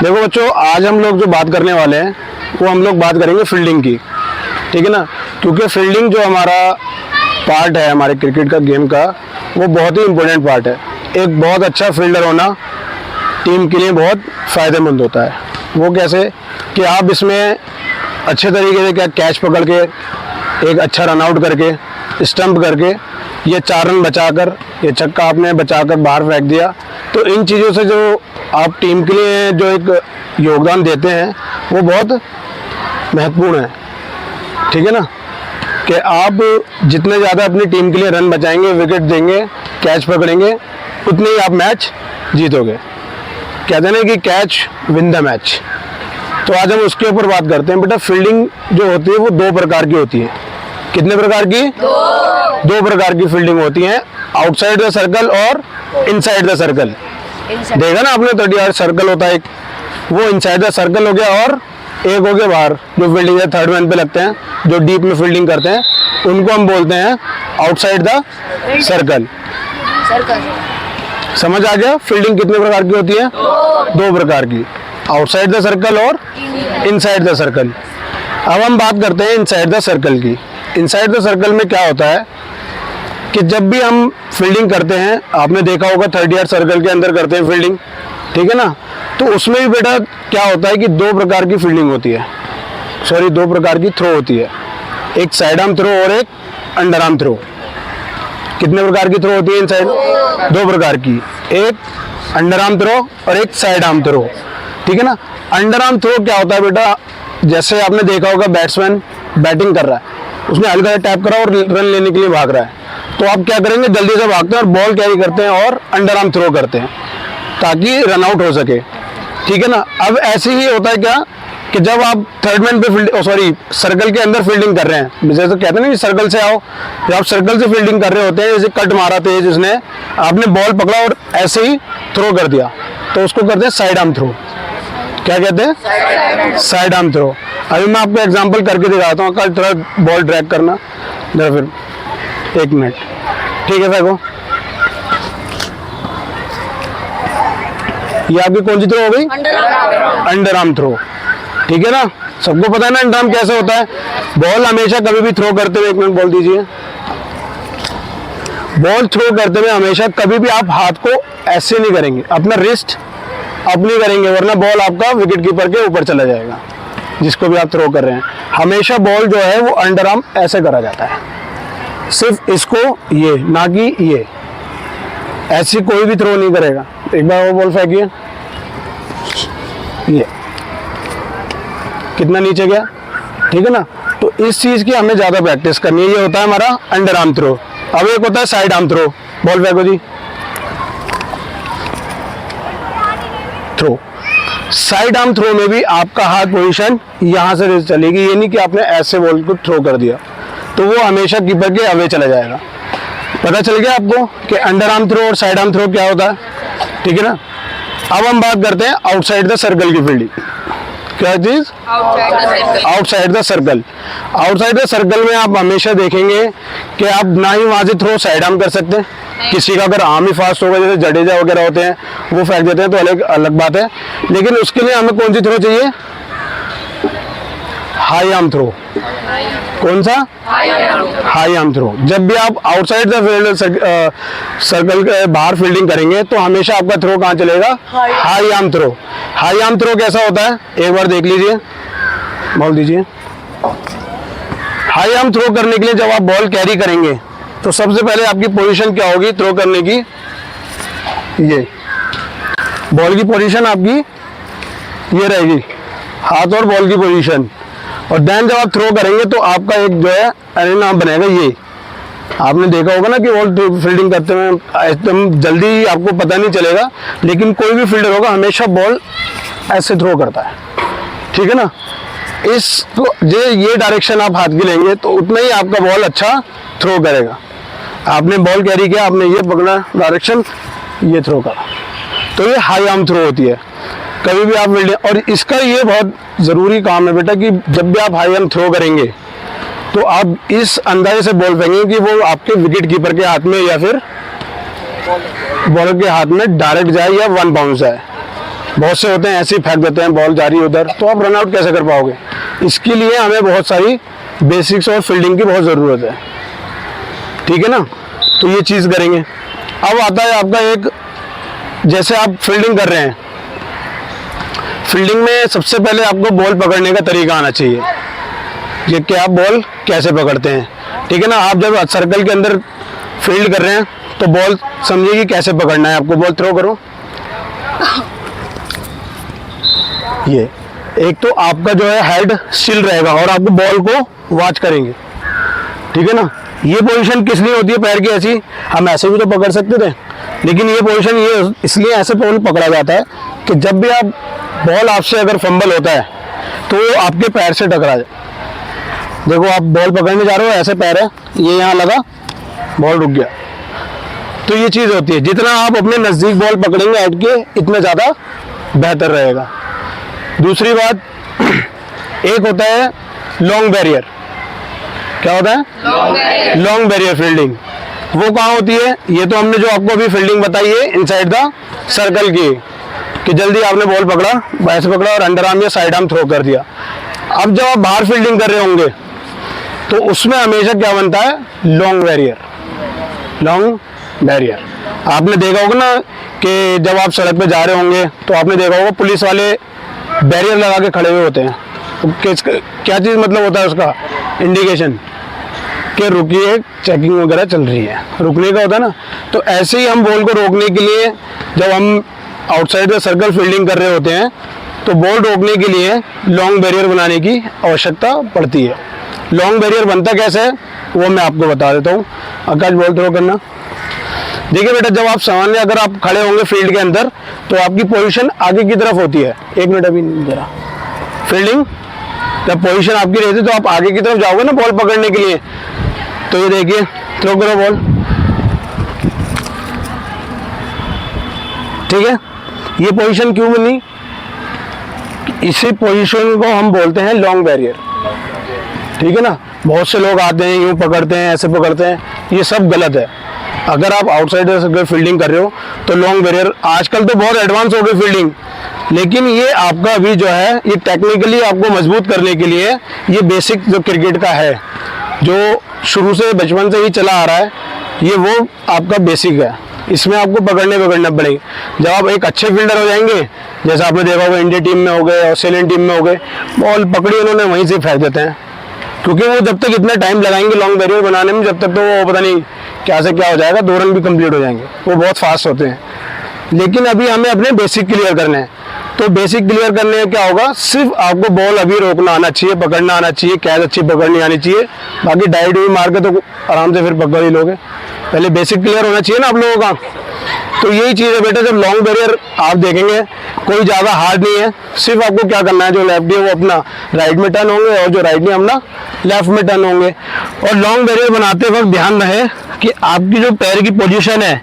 देखो बच्चों, आज हम लोग जो बात करने वाले हैं वो हम लोग बात करेंगे फील्डिंग की, ठीक है ना। क्योंकि फील्डिंग जो हमारा पार्ट है हमारे क्रिकेट का गेम का, वो बहुत ही इम्पोर्टेंट पार्ट है। एक बहुत अच्छा फील्डर होना टीम के लिए बहुत फ़ायदेमंद होता है। वो कैसे कि आप इसमें अच्छे तरीके से क्या कैच पकड़ के एक अच्छा रन आउट करके स्टंप करके ये 4 रन बचाकर ये छक्का आपने बचाकर बाहर फेंक दिया, तो इन चीज़ों से जो आप टीम के लिए जो एक योगदान देते हैं वो बहुत महत्वपूर्ण है, ठीक है ना। कि आप जितने ज़्यादा अपनी टीम के लिए रन बचाएंगे, विकेट देंगे, कैच पकड़ेंगे, उतने ही आप मैच जीतोगे। कहते हैं ना कि कैच विन द मैच। तो आज हम उसके ऊपर बात करते हैं। बेटा, फील्डिंग जो होती है वो 2 प्रकार की होती है। कितने प्रकार की? 2 प्रकार की फील्डिंग होती है, आउटसाइड द सर्कल और इनसाइड द सर्कल। देखा ना आपने, 30 यार्ड सर्कल होता है एक, वो इनसाइड द सर्कल हो गया, और एक हो गया बाहर जो फील्डिंग है थर्ड मैन पे लगते हैं, जो डीप में फील्डिंग करते हैं, उनको हम बोलते हैं आउटसाइड द सर्कल। समझ आ गया? फील्डिंग कितने प्रकार की होती है? 2 प्रकार की, आउटसाइड द सर्कल और इनसाइड द सर्कल। अब हम बात करते हैं इनसाइड द सर्कल की। इनसाइड द सर्कल में क्या होता है कि जब भी हम फील्डिंग करते हैं, आपने देखा होगा 30 यार्ड सर्कल के अंदर करते हैं फील्डिंग, ठीक है ना। तो उसमें भी बेटा क्या होता है कि 2 प्रकार की फील्डिंग होती है, सॉरी 2 प्रकार की थ्रो होती है, एक साइड आर्म थ्रो और एक अंडर आर्म थ्रो। कितने प्रकार की थ्रो होती है इनसाइड? 2 प्रकार की, एक अंडर आर्म थ्रो और एक साइड आर्म थ्रो, ठीक है ना। अंडर आर्म थ्रो क्या होता है बेटा, जैसे आपने देखा होगा बैट्समैन बैटिंग कर रहा है, उसने हल्का सा टैप करा और रन लेने के लिए भाग रहा है, तो आप क्या करेंगे, जल्दी से भागते हैं और बॉल कैरी करते हैं और अंडर आर्म थ्रो करते हैं ताकि रन आउट हो सके, ठीक है ना। अब ऐसे ही होता है क्या कि जब आप थर्ड मैन पे सर्कल के अंदर फील्डिंग कर रहे हैं, जैसे तो कहते हैं ना कि सर्कल से आओ, जब आप सर्कल से फील्डिंग कर रहे होते हैं, जैसे कट मारा तेज जिसने, आपने बॉल पकड़ा और ऐसे ही थ्रो कर दिया, तो उसको कहते हैं साइड आर्म थ्रो। क्या कहते हैं? Side arm throw. अभी मैं आपको एग्जांपल करके दिखाता हूँ। कल थोड़ा बॉल ड्रैग करना जरा, फिर 1 मिनट, ठीक है। फेंको। ये आपकी कौन सी थ्रो हो गई? अंडर आर्म थ्रो, ठीक है ना। सबको पता है ना अंडर आर्म कैसे होता है। बॉल हमेशा कभी भी थ्रो करते हुए, 1 मिनट बोल दीजिए, बॉल थ्रो करते हुए हमेशा कभी भी आप हाथ को ऐसे नहीं करेंगे, अपना रिस्ट अप नहीं करेंगे, वरना बॉल आपका विकेट कीपर के ऊपर चला जाएगा, जिसको भी आप थ्रो कर रहे हैं। हमेशा बॉल जो है वो अंडर आर्म ऐसे करा जाता है, सिर्फ इसको, ये ना कि ये, ऐसी कोई भी थ्रो नहीं करेगा। एक बार वो बॉल फेंकिए, ये कितना नीचे गया, ठीक है ना। तो इस चीज की हमें ज्यादा प्रैक्टिस करनी है। ये होता है हमारा अंडर आर्म थ्रो। अब एक होता है साइड आर्म थ्रो। बॉल फेंको जी, थ्रो। साइड आर्म थ्रो में भी आपका हाथ पोजीशन यहां से चलेगी, ये नहीं कि आपने ऐसे बॉल को थ्रो कर दिया तो वो हमेशा कीपर के अवे चला जाएगा। पता चल गया आपको कि अंडर आर्म थ्रो और साइड आर्म थ्रो क्या होता है, ठीक है ना। अब हम बात करते हैं आउटसाइड द सर्कल की फील्डिंग। क्या चीज? Outside the circle. Outside the circle में आप हमेशा देखेंगे कि आप ना ही वहां से थ्रो साइड आर्म कर सकते हैं, किसी का अगर आर्म ही फास्ट होगा, जैसे जडेजा वगैरह होते हैं वो फेंक देते हैं, तो अलग बात है। लेकिन उसके लिए हमें कौन सी थ्रो चाहिए? High arm throw. कौन सा? High arm throw. जब भी आप आउटसाइड द फील्ड सर्कल के बाहर फील्डिंग करेंगे तो हमेशा आपका थ्रो कहाँ चलेगा? High arm throw. High arm throw कैसा होता है, एक बार देख लीजिए, बोल दीजिए। हाई आर्म थ्रो करने के लिए जब आप बॉल कैरी करेंगे तो सबसे पहले आपकी पोजीशन क्या होगी थ्रो करने की? ये बॉल की पोजीशन आपकी ये रहेगी, हाथ और बॉल की पोजीशन। और देन जब आप थ्रो करेंगे तो आपका एक जो है एरिना बनेगा। ये आपने देखा होगा ना कि बॉल फील्डिंग करते हुए एकदम जल्दी आपको पता नहीं चलेगा, लेकिन कोई भी फील्डर होगा हमेशा बॉल ऐसे थ्रो करता है, ठीक है ना। ये डायरेक्शन आप हाथ की लेंगे तो उतना ही आपका बॉल अच्छा थ्रो करेगा। आपने बॉल कैरी किया, आपने ये पकड़ा डायरेक्शन, ये थ्रो करा, तो ये हाई आर्म थ्रो होती है। कभी भी आप फील्डिंग, और इसका ये बहुत ज़रूरी काम है बेटा कि जब भी आप हाई आर्म थ्रो करेंगे तो आप इस अंदाजे से बॉल फेंकेंगे कि वो आपके विकेट कीपर के हाथ में या फिर बॉलर के हाथ में डायरेक्ट जाए या 1 बाउंस जाए, बहुत से होते हैं ऐसे ही फेंक देते हैं बॉल जा रही है उधर, तो आप रन आउट कैसे कर पाओगे? इसके लिए हमें बहुत सारी बेसिक्स और फील्डिंग की बहुत ज़रूरत है, ठीक है ना। तो ये चीज़ करेंगे। अब आता है आपका एक, जैसे आप फील्डिंग कर रहे हैं, फील्डिंग में सबसे पहले आपको बॉल पकड़ने का तरीका आना चाहिए, ये कि आप बॉल कैसे पकड़ते हैं, ठीक है ना। आप जब सर्कल के अंदर फील्ड कर रहे हैं तो बॉल समझिए कि कैसे पकड़ना है आपको। बॉल थ्रो करो, ये एक तो आपका जो है हेड स्टिल रहेगा और आपको बॉल को वॉच करेंगे, ठीक है ना। ये पोजीशन किस लिए होती है पैर की ऐसी, हम ऐसे भी तो पकड़ सकते थे, लेकिन ये पोजीशन ये इसलिए ऐसे बॉल पकड़ा जाता है कि जब भी आप बॉल आपसे अगर फंबल होता है तो वो आपके पैर से टकरा जाए। देखो आप बॉल पकड़ने जा रहे हो, ऐसे पैर है, ये यहाँ लगा, बॉल रुक गया, तो ये चीज़ होती है। जितना आप अपने नज़दीक बॉल पकड़ेंगे हेड के, इतना ज़्यादा बेहतर रहेगा। दूसरी बात, एक होता है लॉन्ग बैरियर। क्या होता है? Long barrier fielding. वो कहाँ होती है? ये तो हमने जो आपको अभी फील्डिंग बताई है इनसाइड द सर्कल की, कि जल्दी आपने बॉल पकड़ा, ऐसे पकड़ा और अंडर आर्म या साइड आर्म थ्रो कर दिया। अब जब आप बाहर फील्डिंग कर रहे होंगे तो उसमें हमेशा क्या बनता है? Long barrier. लॉन्ग बैरियर आपने देखा होगा ना कि जब आप सड़क पे जा रहे होंगे तो आपने देखा होगा पुलिस वाले बैरियर लगा के खड़े हुए होते हैं। क्या चीज़ मतलब होता है उसका? इंडिकेशन कि रुकिए, चेकिंग वगैरह चल रही है, रुकने का होता है ना। तो ऐसे ही हम बॉल को रोकने के लिए, जब हम आउटसाइड द सर्कल फील्डिंग कर रहे होते हैं तो बॉल रोकने के लिए लॉन्ग बैरियर बनाने की आवश्यकता पड़ती है। लॉन्ग बैरियर बनता कैसे है वो मैं आपको बता देता हूँ। आकाश बॉल थ्रो करना। देखिए बेटा, जब आप सामान्य अगर आप खड़े होंगे फील्ड के अंदर तो आपकी पोजीशन आगे की तरफ होती है। एक मिनट अभी जरा, फील्डिंग जब पोजीशन आपकी रहती है तो आप आगे की तरफ जाओगे ना बॉल पकड़ने के लिए। तो ये देखिए, थ्रो करो बॉल, ठीक है। ये पोजीशन क्यों बनी? इसी पोजीशन को हम बोलते हैं लॉन्ग बैरियर, ठीक है ना। बहुत से लोग आते हैं, यूं पकड़ते हैं, ऐसे पकड़ते हैं, ये सब गलत है। अगर आप आउटसाइड सर्कल फील्डिंग कर रहे हो तो लॉन्ग बैरियर, आजकल तो बहुत एडवांस हो गई फील्डिंग, लेकिन ये आपका अभी जो है ये टेक्निकली आपको मजबूत करने के लिए, ये बेसिक जो क्रिकेट का है, जो शुरू से बचपन से ही चला आ रहा है, ये वो आपका बेसिक है। इसमें आपको पकड़ना पड़ेगा। जब आप एक अच्छे फील्डर हो जाएंगे, जैसे आपने देखा होगा इंडिया टीम में हो गए, ऑस्ट्रेलियन टीम में हो गए, बॉल पकड़ी उन्होंने वहीं से फेंक देते हैं, क्योंकि वो जब तक इतना टाइम लगाएंगे लॉन्ग बैरियर बनाने में, जब तक तो वो पता नहीं क्या से क्या हो जाएगा, 2 रन भी कंप्लीट हो जाएंगे, वो बहुत फास्ट होते हैं। लेकिन अभी हमें अपने बेसिक क्लियर करने हैं। तो बेसिक क्लियर करने में क्या होगा? सिर्फ आपको बॉल अभी रोकना आना चाहिए, पकड़ना आना चाहिए, कैच अच्छी पकड़नी आनी चाहिए, बाकी डाइट भी मार के तो आराम से फिर पकड़ ही लोगे। पहले बेसिक क्लियर होना चाहिए ना आप लोगों का। तो यही चीज़ है बेटा, जब लॉन्ग बैरियर आप देखेंगे कोई ज़्यादा हार्ड नहीं है, सिर्फ आपको क्या करना है, जो लेफ्टी है वो अपना राइट में टर्न होंगे और जो राइट में अपना लेफ्ट में टर्न होंगे। और लॉन्ग बैरियर बनाते वक्त ध्यान रहे कि आपकी जो पैर की पोजीशन है,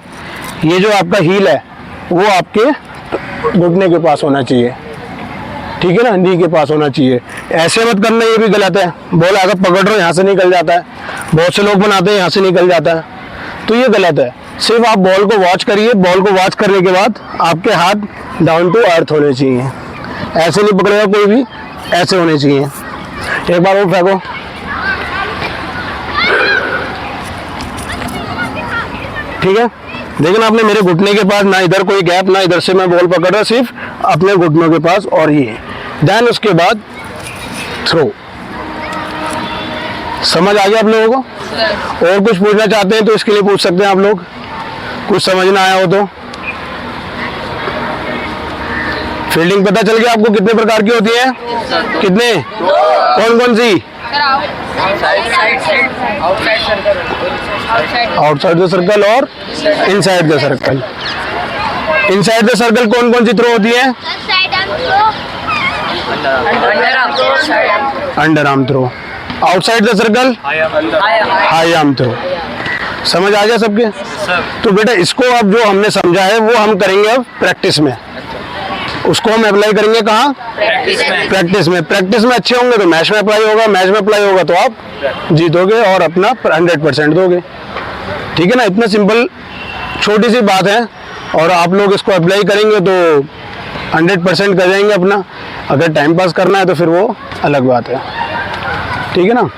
ये जो आपका हील है वो आपके घुटने के पास होना चाहिए, ठीक है ना, नी के पास होना चाहिए। ऐसे मत करना, ये भी गलत है। बॉल अगर पकड़ रहे हो यहाँ से निकल जाता है, बहुत से लोग बनाते हैं यहाँ से निकल जाता है, तो ये गलत है। सिर्फ आप बॉल को वॉच करिए, बॉल को वॉच करने के बाद आपके हाथ डाउन टू अर्थ होने चाहिए, ऐसे नहीं पकड़ेगा कोई भी, ऐसे होने चाहिए। एक बार वो फेंको, ठीक है। लेकिन आपने मेरे घुटने के पास ना इधर कोई गैप, ना इधर से मैं बॉल पकड़ रहा, सिर्फ अपने घुटनों के पास, और ये देन उसके बाद थ्रो। समझ आ गया आप लोगों को? और कुछ पूछना चाहते हैं तो इसके लिए पूछ सकते हैं आप लोग, कुछ समझ ना आया हो तो। फील्डिंग पता चल गया आपको कितने प्रकार की होती है? कितने? कौन कौन सी? आउटसाइड द सर्कल और inside the circle. Inside the circle कौन कौन सी थ्रो होती है? Under arm throw. Outside the circle high arm throw. समझ आ गया सबके? तो बेटा इसको अब जो हमने समझा है वो हम करेंगे अब प्रैक्टिस में, उसको हम अप्लाई करेंगे कहाँ? प्रैक्टिस में। प्रैक्टिस में अच्छे होंगे तो मैच में अप्लाई होगा, मैच में अप्लाई होगा तो आप जीतोगे और अपना 100% दोगे, ठीक है ना। इतना सिंपल छोटी सी बात है, और आप लोग इसको अप्लाई करेंगे तो 100% कर जाएंगे अपना। अगर टाइम पास करना है तो फिर वो अलग बात है, ठीक है ना।